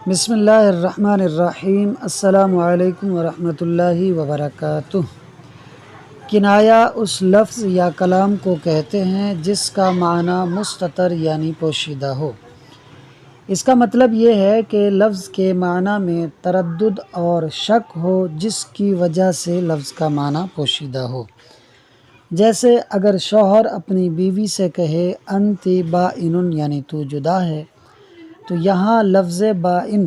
بسم اللہ الرحمن الرحیم۔ السلام علیکم ورحمۃ اللہ وبرکاتہ۔ کنایہ اس لفظ یا کلام کو کہتے ہیں جس کا معنی مستتر یعنی پوشیدہ ہو۔ اس کا مطلب یہ ہے کہ لفظ کے معنی میں تردد اور شک ہو جس کی وجہ سے لفظ کا معنی پوشیدہ ہو۔ جیسے اگر شوہر اپنی بیوی سے کہے انتی بائن یعنی تو جدا ہے، تو یہاں لفظ بائن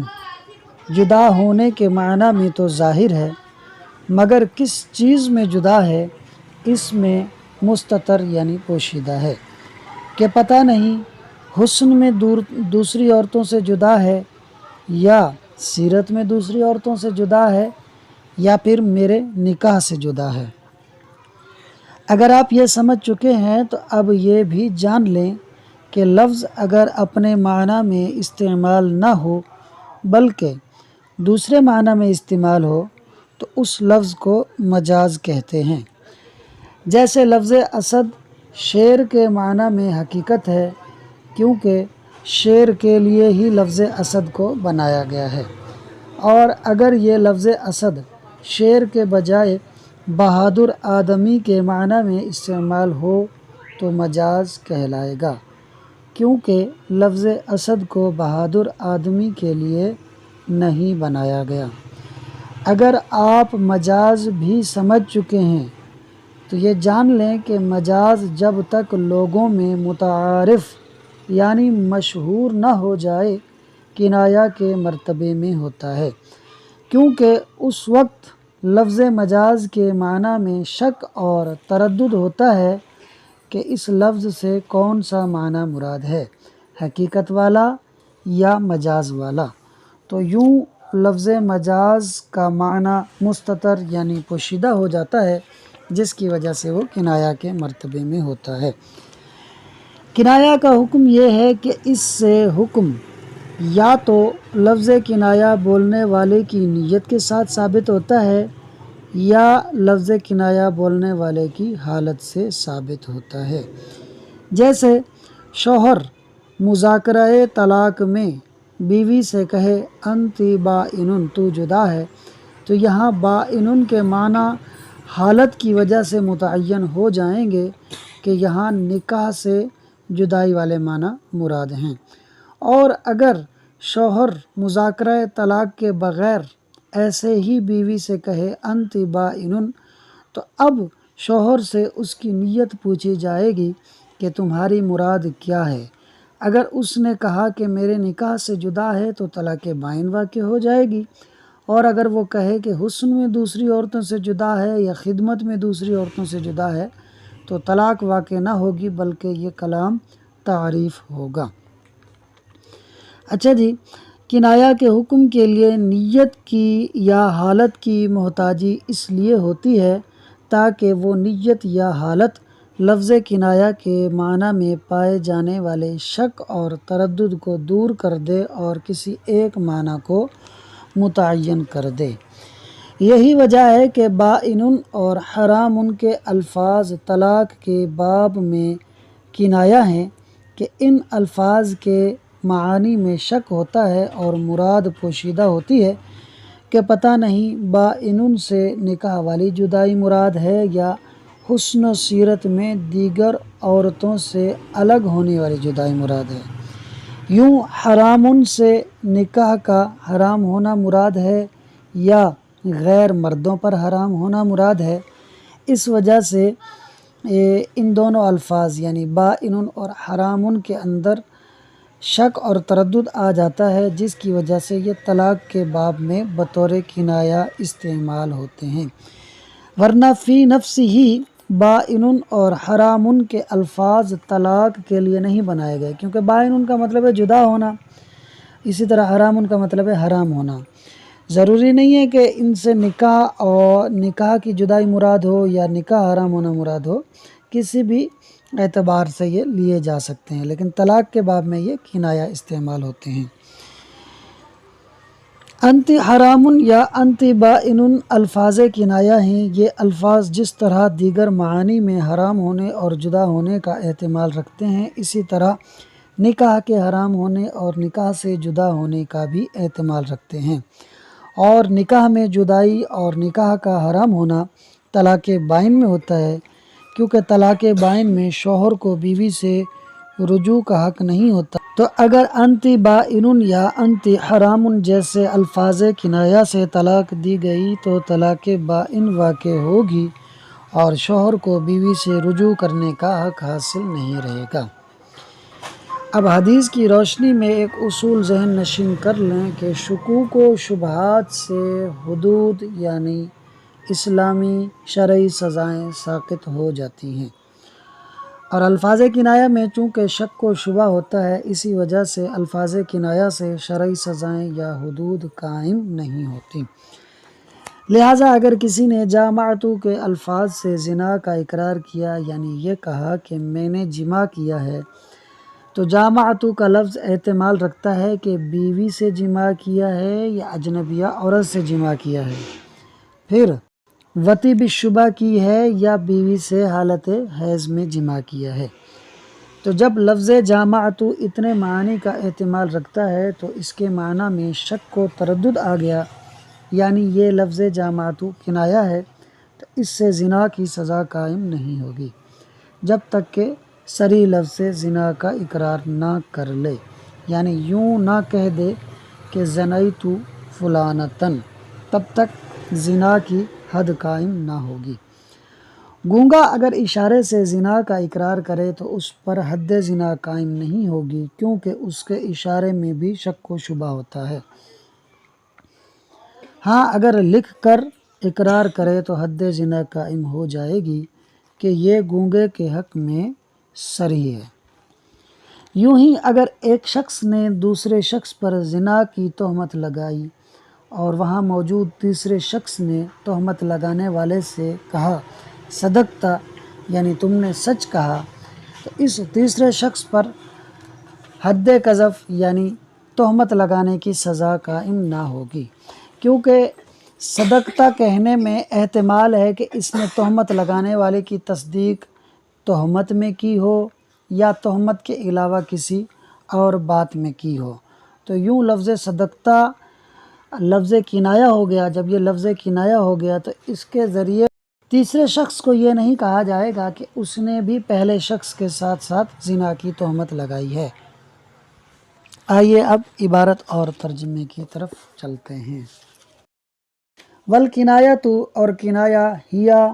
جدا ہونے کے معنی میں تو ظاہر ہے، مگر کس چیز میں جدا ہے اس میں مستتر یعنی پوشیدہ ہے کہ پتہ نہیں حسن میں دوسری عورتوں سے جدا ہے، یا سیرت میں دوسری عورتوں سے جدا ہے، یا پھر میرے نکاح سے جدا ہے۔ اگر آپ یہ سمجھ چکے ہیں تو اب یہ بھی جان لیں کہ لفظ اگر اپنے معنی میں استعمال نہ ہو بلکہ دوسرے معنی میں استعمال ہو تو اس لفظ کو مجاز کہتے ہیں۔ جیسے لفظ اسد شیر کے معنی میں حقیقت ہے، کیونکہ شیر کے لیے ہی لفظ اسد کو بنایا گیا ہے، اور اگر یہ لفظ اسد شیر کے بجائے بہادر آدمی کے معنی میں استعمال ہو تو مجاز کہلائے گا، کیونکہ لفظ اسد کو بہادر آدمی کے لیے نہیں بنایا گیا۔ اگر آپ مجاز بھی سمجھ چکے ہیں تو یہ جان لیں کہ مجاز جب تک لوگوں میں متعارف یعنی مشہور نہ ہو جائے کنایہ کے مرتبے میں ہوتا ہے، کیونکہ اس وقت لفظ مجاز کے معنی میں شک اور تردد ہوتا ہے کہ اس لفظ سے کون سا معنی مراد ہے، حقیقت والا یا مجاز والا۔ تو یوں لفظ مجاز کا معنی مستتر یعنی پوشیدہ ہو جاتا ہے، جس کی وجہ سے وہ کنایہ کے مرتبے میں ہوتا ہے۔ کنایہ کا حکم یہ ہے کہ اس سے حکم یا تو لفظ کنایہ بولنے والے کی نیت کے ساتھ ثابت ہوتا ہے، یا لفظ کنایہ بولنے والے کی حالت سے ثابت ہوتا ہے۔ جیسے شوہر مذاکرہ طلاق میں بیوی سے کہے انتی بائن تو جدا ہے، تو یہاں بائن کے معنی حالت کی وجہ سے متعین ہو جائیں گے کہ یہاں نکاح سے جدائی والے معنی مراد ہیں۔ اور اگر شوہر مذاکرہ طلاق کے بغیر ایسے ہی بیوی سے کہے انتی بائن، تو اب شوہر سے اس کی نیت پوچھی جائے گی کہ تمہاری مراد کیا ہے۔ اگر اس نے کہا کہ میرے نکاح سے جدا ہے تو طلاق بائن واقع ہو جائے گی، اور اگر وہ کہے کہ حسن میں دوسری عورتوں سے جدا ہے یا خدمت میں دوسری عورتوں سے جدا ہے تو طلاق واقع نہ ہوگی بلکہ یہ کلام تعریف ہوگا۔ اچھا جی، کنایہ کے حکم کے لیے نیت کی یا حالت کی محتاجی اس لیے ہوتی ہے تاکہ وہ نیت یا حالت لفظ کنایہ کے معنی میں پائے جانے والے شک اور تردد کو دور کر دے اور کسی ایک معنی کو متعین کر دے۔ یہی وجہ ہے کہ بائن اور حرام کے الفاظ طلاق کے باب میں کنایہ ہیں کہ ان الفاظ کے معانی میں شک ہوتا ہے اور مراد پوشیدہ ہوتی ہے کہ پتہ نہیں بائن سے نکاح والی جدائی مراد ہے یا حسن و سیرت میں دیگر عورتوں سے الگ ہونے والی جدائی مراد ہے۔ یوں حرام سے نکاح کا حرام ہونا مراد ہے یا غیر مردوں پر حرام ہونا مراد ہے۔ اس وجہ سے ان دونوں الفاظ یعنی بائن اور حرام کے اندر شک اور تردد آ جاتا ہے، جس کی وجہ سے یہ طلاق کے باب میں بطور کنایہ استعمال ہوتے ہیں، ورنہ فی نفس ہی بائن اور حرام کے الفاظ طلاق کے لیے نہیں بنائے گئے، کیونکہ بائن کا مطلب ہے جدا ہونا، اسی طرح حرام کا مطلب ہے حرام ہونا۔ ضروری نہیں ہے کہ ان سے نکاح کی جدائی مراد ہو یا نکاح حرام ہونا مراد ہو، کسی بھی اعتبار سے یہ لیے جا سکتے ہیں، لیکن طلاق کے باب میں یہ کنایہ استعمال ہوتے ہیں۔ انتی حرام یا انتی بائن الفاظ کنایہ ہیں۔ یہ الفاظ جس طرح دیگر معانی میں حرام ہونے اور جدا ہونے کا احتمال رکھتے ہیں، اسی طرح نکاح کے حرام ہونے اور نکاح سے جدا ہونے کا بھی احتمال رکھتے ہیں، اور نکاح میں جدائی اور نکاح کا حرام ہونا طلاق بائن میں ہوتا ہے، کیونکہ طلاق بائن میں شوہر کو بیوی سے رجوع کا حق نہیں ہوتا۔ تو اگر انت بائن یا انت حرام جیسے الفاظ کنایہ سے طلاق دی گئی تو طلاق بائن واقع ہوگی اور شوہر کو بیوی سے رجوع کرنے کا حق حاصل نہیں رہے گا۔ اب حدیث کی روشنی میں ایک اصول ذہن نشین کر لیں کہ شکوک و شبہات سے حدود یعنی اسلامی شرعی سزائیں ساقط ہو جاتی ہیں، اور الفاظ کنایہ میں چونکہ شک و شبہ ہوتا ہے، اسی وجہ سے الفاظ کنایہ سے شرعی سزائیں یا حدود قائم نہیں ہوتی۔ لہٰذا اگر کسی نے جامعتو کے الفاظ سے زنا کا اقرار کیا، یعنی یہ کہا کہ میں نے جماع کیا ہے، تو جامعتو کا لفظ احتمال رکھتا ہے کہ بیوی سے جماع کیا ہے یا اجنبیہ عورت سے جماع کیا ہے، پھر وطی بالشبہ کی ہے یا بیوی سے حالت حیض میں جماع کیا ہے۔ تو جب لفظ جامعتو اتنے معنی کا احتمال رکھتا ہے تو اس کے معنی میں شک و تردد آ گیا، یعنی یہ لفظ جامعتو کنایہ ہے، تو اس سے زنا کی سزا قائم نہیں ہوگی جب تک کہ صریح لفظ سے زنا کا اقرار نہ کر لے، یعنی یوں نہ کہہ دے کہ زنیتو فلانتن، تب تک زنا کی حد قائم نہ ہوگی۔ گونگا اگر اشارے سے زنا کا اقرار کرے تو اس پر حد زنا قائم نہیں ہوگی، کیونکہ اس کے اشارے میں بھی شک و شبہ ہوتا ہے۔ ہاں اگر لکھ کر اقرار کرے تو حد زنا قائم ہو جائے گی کہ یہ گونگے کے حق میں صریح ہے۔ یوں ہی اگر ایک شخص نے دوسرے شخص پر زنا کی تہمت لگائی اور وہاں موجود تیسرے شخص نے تہمت لگانے والے سے کہا صدقتا، یعنی تم نے سچ کہا، تو اس تیسرے شخص پر حد قذف یعنی تہمت لگانے کی سزا قائم نہ ہوگی، کیونکہ صدقتا کہنے میں احتمال ہے کہ اس نے تہمت لگانے والے کی تصدیق تہمت میں کی ہو یا تہمت کے علاوہ کسی اور بات میں کی ہو، تو یوں لفظ صدقتا لفظ کنایہ ہو گیا۔ جب یہ لفظ کنایہ ہو گیا تو اس کے ذریعے تیسرے شخص کو یہ نہیں کہا جائے گا کہ اس نے بھی پہلے شخص کے ساتھ ساتھ زنا کی تہمت لگائی ہے۔ آئیے اب عبارت اور ترجمے کی طرف چلتے ہیں۔ والکنایۃ اور کنایہ ہیا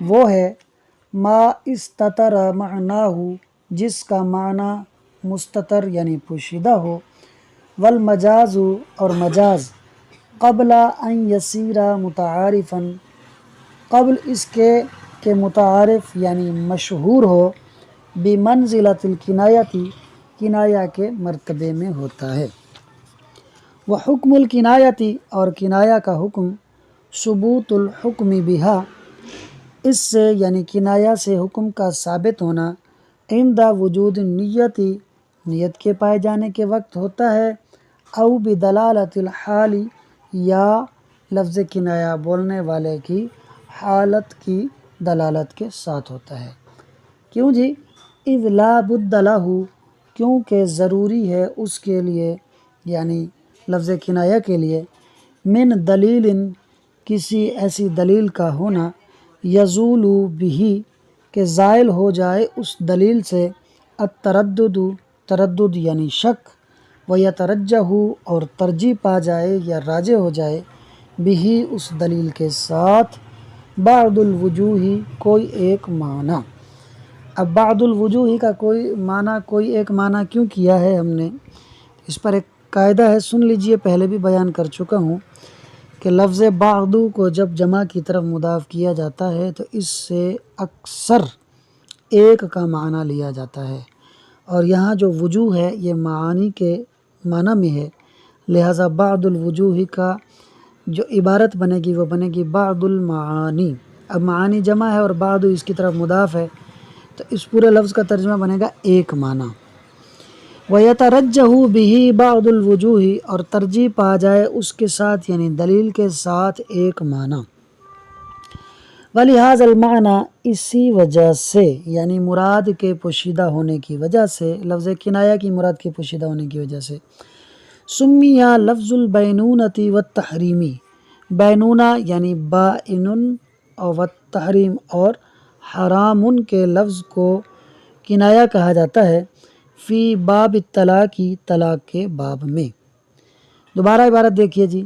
وہ ہے ما استتر معناہ جس کا معنی مستتر یعنی پوشیدہ ہو، والمجاز اور مجاز قبل ان یصیر متعارفا قبل اس کے کہ متعارف یعنی مشہور ہو، بمنزلۃ الکنایۃ کنایہ کے مرتبے میں ہوتا ہے۔ وحکم الکنایۃ اور کنایہ کا حکم ثبوت الحکم بہا اس سے یعنی کنایہ سے حکم کا ثابت ہونا، عند وجود نیت نیت کے پائے جانے کے وقت ہوتا ہے، او بدلالۃ الحال یا لفظ کنایہ بولنے والے کی حالت کی دلالت کے ساتھ ہوتا ہے۔ کیوں جی؟ اذ لا بد لہ کیونکہ ضروری ہے اس کے لیے یعنی لفظ کنایہ کے لیے، من دلیل کسی ایسی دلیل کا ہونا، یزول بہ کہ زائل ہو جائے اس دلیل سے، التردد تردد یعنی شک، ویترجح اور ترجیح پا جائے یا راجح ہو جائے، بہ اس دلیل کے ساتھ، بعض الوجوہ کوئی ایک معنی۔ اب بعض الوجوہ کا کوئی ایک معنی کیوں کیا ہے ہم نے، اس پر ایک قاعدہ ہے، سن لیجئے، پہلے بھی بیان کر چکا ہوں کہ لفظ بعض کو جب جمع کی طرف مضاف کیا جاتا ہے تو اس سے اکثر ایک کا معنی لیا جاتا ہے، اور یہاں جو وجوہ ہے یہ معانی کے معنی میں ہے، لہٰذا بعض الوجوہ کا جو عبارت بنے گی وہ بنے گی بعض المعانی۔ اب معانی جمع ہے اور بعض اس کی طرف مضاف ہے، تو اس پورے لفظ کا ترجمہ بنے گا ایک معنی۔ وَيَتَرَجَّحُ بِهِ بَعْضُ الْوُجُوهِ اور ترجیح پا جائے اس کے ساتھ یعنی دلیل کے ساتھ ایک معنی۔ وَلِهَذَا الْمَعْنَى اسی وجہ سے، یعنی مراد کے پوشیدہ ہونے کی وجہ سے، لفظ کنایہ کی مراد کے پوشیدہ ہونے کی وجہ سے سمیہ لفظ البینونتی والتحریمی، بینونہ یعنی بائن و تحریم اور حرام کے لفظ کو کنایہ کہا جاتا ہے، فی باب الطلاق، طلاق کے باب میں۔ دوبارہ عبارت دیکھیے جی،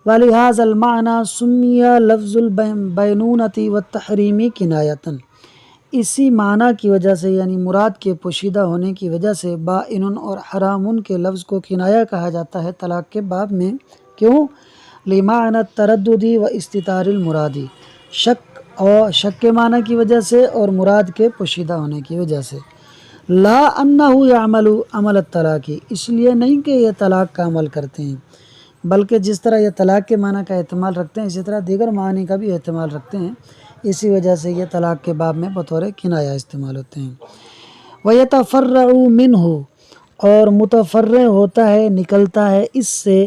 وَلِهَذَا الْمَعْنَى سُمِّيَ لَفْظُ الْبَيْنُونَةِ وَالتَّحْرِيمِ کِنایَةً، اسی معنی کی وجہ سے، یعنی مراد کے پوشیدہ ہونے کی وجہ سے بائن اور حرام کے لفظ کو کنایہ کہا جاتا ہے طلاق کے باب میں۔ کیوں؟ لِمَعْنَى التَّرَدُّدِ وَاسْتِتَارِ الْمُرَادِ، شک کے معنی کی وجہ سے اور مراد کے پوشیدہ ہونے کی وجہ سے۔ لا انہ یعمل عمل الطلاق، اس لیے نہیں کہ یہ طلاق کا عمل کرتے ہیں، بلکہ جس طرح یہ طلاق کے معنی کا احتمال رکھتے ہیں اسی طرح دیگر معنی کا بھی احتمال رکھتے ہیں، اسی وجہ سے یہ طلاق کے باب میں بطور کنایہ استعمال ہوتے ہیں۔ وَيَتَفَرَّعُ مِنْهُ، اور متفرع ہوتا ہے، نکلتا ہے اس سے،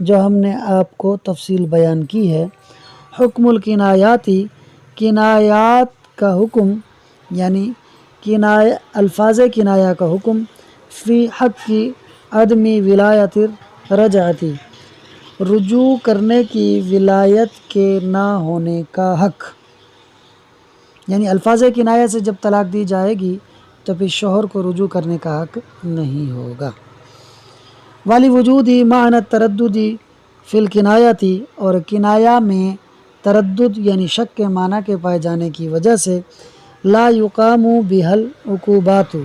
جو ہم نے آپ کو تفصیل بیان کی ہے، حکم الکنایاتی، کنایات کا حکم، یعنی الفاظ کنایہ کا حکم، فی حق کی عدمی ولایت رجعتی، رجوع کرنے کی ولایت کے نہ ہونے کا حق، یعنی الفاظ کنایہ سے جب طلاق دی جائے گی تو پھر شوہر کو رجوع کرنے کا حق نہیں ہوگا۔ والی وجودی معنی ترددی فی الکنایتی، اور کنایہ میں تردد یعنی شک کے معنی کے پائے جانے کی وجہ سے لا یقام بہل عقوبات،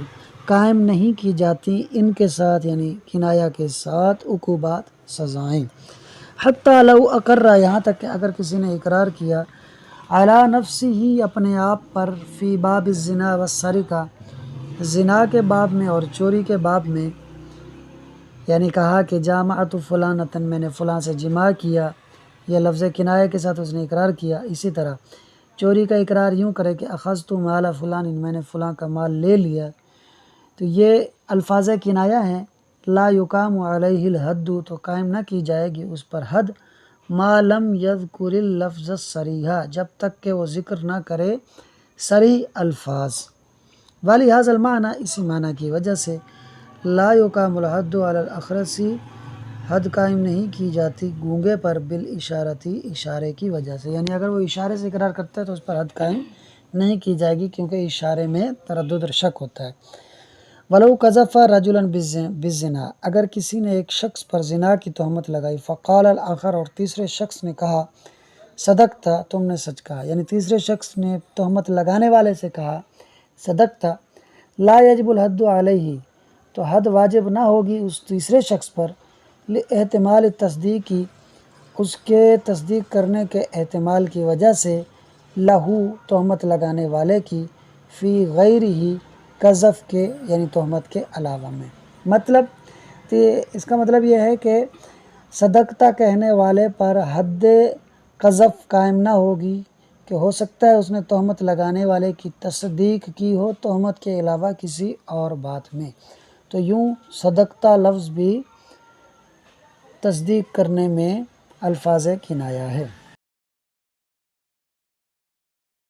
قائم نہیں کی جاتی ان کے ساتھ، یعنی کنایہ کے ساتھ عقوبات، سزائیں، حتی لو اقر، یہاں تک کہ اگر کسی نے اقرار کیا، علی نفسہ، اپنے آپ پر، فی باب الزنا والسرقہ، زنا کے باب میں اور چوری کے باب میں، یعنی کہا کہ جامعت فلانۃ، میں نے فلاں سے جماع کیا، یہ لفظ کنایہ کے ساتھ اس نے اقرار کیا۔ اسی طرح چوری کا اقرار یوں کرے کہ اخذت مال فلان، میں نے فلاں کا مال لے لیا، تو یہ الفاظ کنایہ ہیں۔ لا یقام علیہ الحد، تو قائم نہ کی جائے گی اس پر حد، ما لم یذکر اللفظ الصریحہ، جب تک کہ وہ ذکر نہ کرے صریح الفاظ۔ ولہذا المعنی، اسی معنی کی وجہ سے لا یقام الحد علی الاخرس، حد قائم نہیں کی جاتی گونگے پر، بالاشارتی، اشارے کی وجہ سے، یعنی اگر وہ اشارے سے اقرار کرتا ہے تو اس پر حد قائم نہیں کی جائے گی، کیونکہ اشارے میں تردد اور شک ہوتا ہے۔ ولو قذف رجلا بالزنا، اگر کسی نے ایک شخص پر زنا کی تہمت لگائی، فقال الاخر، اور تیسرے شخص نے کہا، صدقت، تم نے سچ کہا، یعنی تیسرے شخص نے تہمت لگانے والے سے کہا صدقت، لا یجب الحد علیہ، تو حد واجب نہ ہوگی اس تیسرے شخص پر، احتمال تصدیقی، اس کے تصدیق کرنے کے احتمال کی وجہ سے، لہو، تہمت لگانے والے کی، فی غیر ہی، قذف کے یعنی تہمت کے علاوہ میں۔ مطلب اس کا مطلب یہ ہے کہ صدقتہ کہنے والے پر حد قذف قائم نہ ہوگی، کہ ہو سکتا ہے اس نے تہمت لگانے والے کی تصدیق کی ہو تہمت کے علاوہ کسی اور بات میں، تو یوں صدقتہ لفظ بھی تصدیق کرنے میں الفاظ کنایہ ہے۔